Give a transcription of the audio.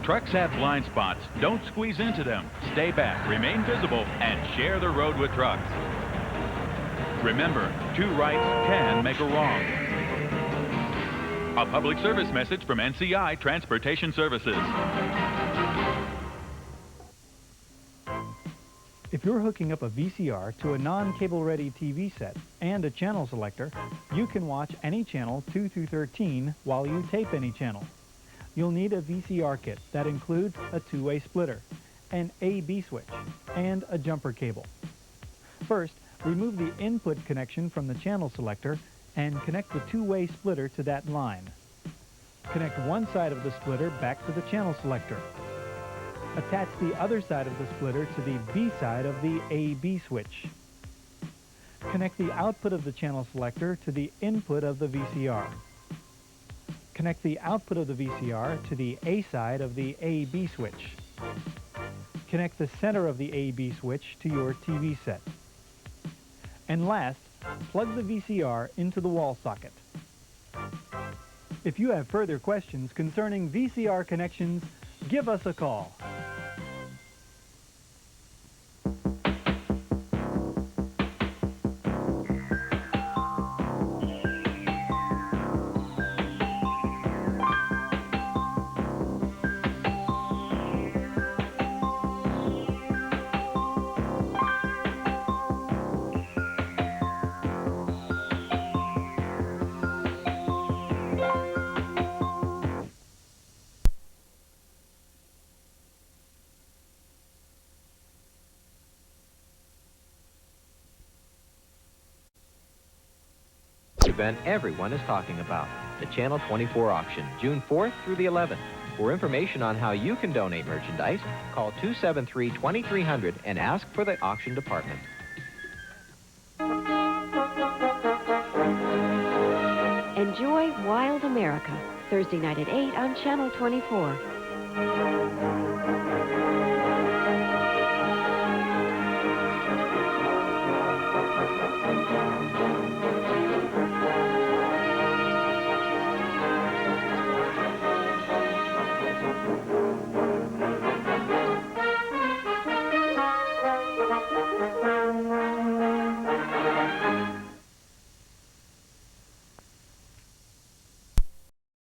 Trucks have blind spots. Don't squeeze into them. Stay back, remain visible, and share the road with trucks. Remember, two rights can make a wrong. A public service message from NCI Transportation Services. If you're hooking up a VCR to a non-cable ready TV set and a channel selector, you can watch any channel 2 through 13 while you tape any channel. You'll need a VCR kit that includes a two-way splitter, an A/B switch, and a jumper cable. First, remove the input connection from the channel selector and connect the two-way splitter to that line. Connect one side of the splitter back to the channel selector. Attach the other side of the splitter to the B side of the A/B switch. Connect the output of the channel selector to the input of the VCR. Connect the output of the VCR to the A side of the A/B switch. Connect the center of the A/B switch to your TV set. And last, plug the VCR into the wall socket. If you have further questions concerning VCR connections, give us a call. Event everyone is talking about, the Channel 24 auction, June 4th through the 11th. For information on how you can donate merchandise, call 273-2300 and ask for the auction department. Enjoy Wild America, Thursday night at 8 on Channel 24.